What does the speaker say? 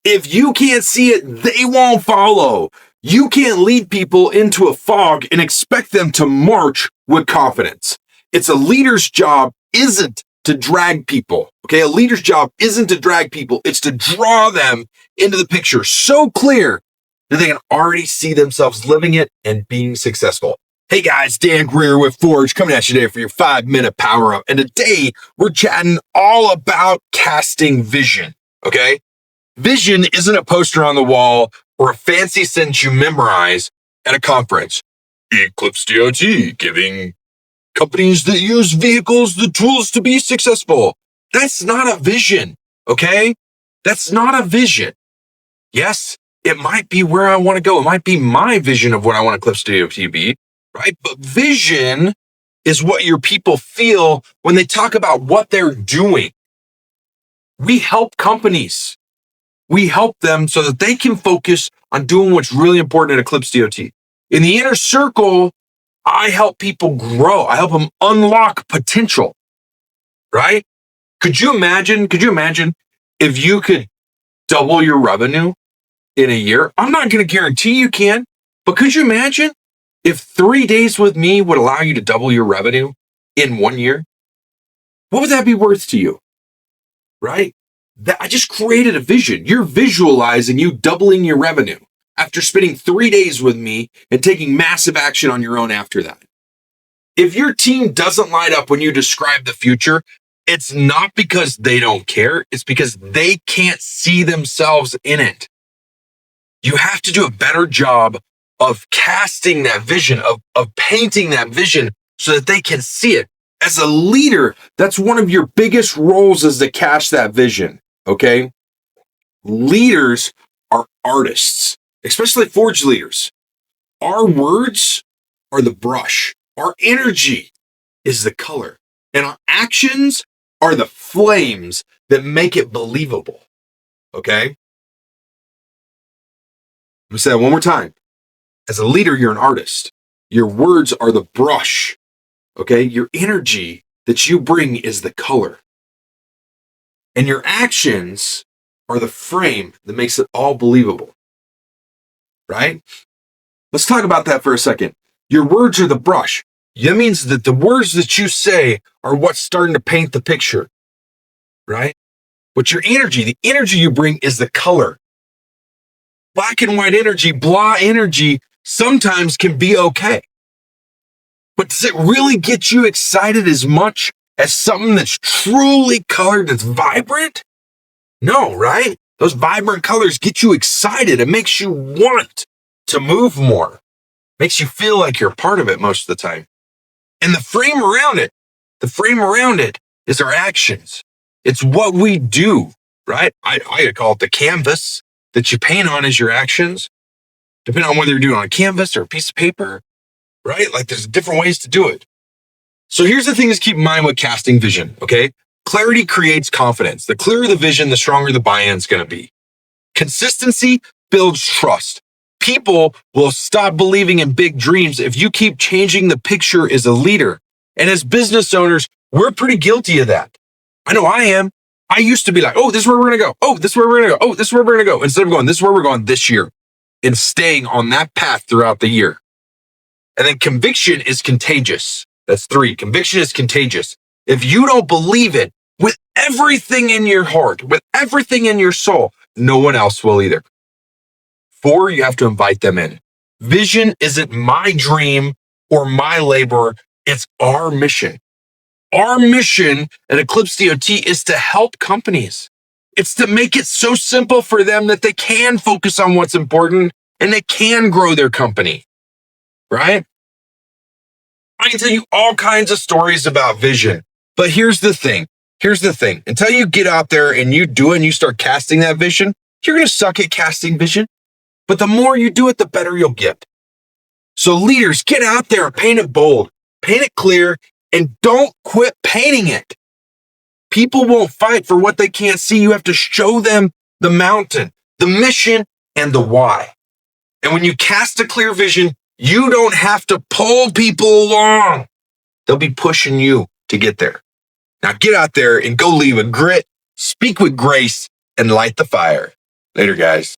If you can't see it, they won't follow. You can't lead people into a fog and expect them to march with confidence. It's a leader's job isn't to drag people. Okay. A leader's job isn't to drag people. It's to draw them into the picture so clear that they can already see themselves living it and being successful. Hey guys, Dan Greer with Forge coming at you today for your 5-minute power up. And today we're chatting all about casting vision. Okay. Vision isn't a poster on the wall or a fancy sentence you memorize at a conference. Eclipse DOT, giving companies that use vehicles the tools to be successful. That's not a vision, okay? That's not a vision. Yes, it might be where I want to go. It might be my vision of what I want Eclipse DOT to be, right? But vision is what your people feel when they talk about what they're doing. We help companies. We help them so that they can focus on doing what's really important at Eclipse DOT. In the inner circle, I help people grow. I help them unlock potential, right? Could you imagine if you could double your revenue in a year? I'm not going to guarantee you can, but could you imagine if 3 days with me would allow you to double your revenue in 1 year? What would that be worth to you, right? I just created a vision. You're visualizing you doubling your revenue after spending 3 days with me and taking massive action on your own after that. If your team doesn't light up when you describe the future, it's not because they don't care. It's because they can't see themselves in it. You have to do a better job of casting that vision, of painting that vision so that they can see it. As a leader, that's one of your biggest roles is to cast that vision, okay? Leaders are artists, especially Forge leaders. Our words are the brush. Our energy is the color. And our actions are the flames that make it believable, okay? I'm going to say that one more time. As a leader, you're an artist. Your words are the brush, okay? Your energy that you bring is the color. And your actions are the frame that makes it all believable, right? Let's talk about that for a second. Your words are the brush. That means that the words that you say are what's starting to paint the picture, right? But your energy, the energy you bring is the color. Black and white energy, blah energy sometimes can be okay. But does it really get you excited as much as something that's truly colored, that's vibrant? No, right? Those vibrant colors get you excited. It makes you want to move more. Makes you feel like you're a part of it most of the time. And the frame around it is our actions. It's what we do, right? I call it the canvas that you paint on as your actions, depending on whether you're doing it on a canvas or a piece of paper, right? Like there's different ways to do it. So here's the thing to keep in mind with casting vision, okay? Clarity creates confidence. The clearer the vision, the stronger the buy-in is going to be. Consistency builds trust. People will stop believing in big dreams if you keep changing the picture as a leader. And as business owners, we're pretty guilty of that. I know I am. I used to be like, oh, this is where we're going to go. Oh, this is where we're going to go. Oh, this is where we're going to go. Instead of going, this is where we're going this year, and staying on that path throughout the year. And then conviction is contagious. That's 3. Conviction is contagious. If you don't believe it with everything in your heart, with everything in your soul, no one else will either. 4, you have to invite them in. Vision isn't my dream or my labor. It's our mission. Our mission at Eclipse DOT is to help companies. It's to make it so simple for them that they can focus on what's important and they can grow their company, right? I can tell you all kinds of stories about vision, but here's the thing. Until you get out there and you do it and you start casting that vision, you're going to suck at casting vision. But the more you do it, the better you'll get. So leaders, get out there and paint it bold, paint it clear, and don't quit painting it. People won't fight for what they can't see. You have to show them the mountain, the mission, and the why. And when you cast a clear vision, you don't have to pull people along. They'll be pushing you to get there. Now get out there and go leave with grit, speak with grace, and light the fire. Later, guys.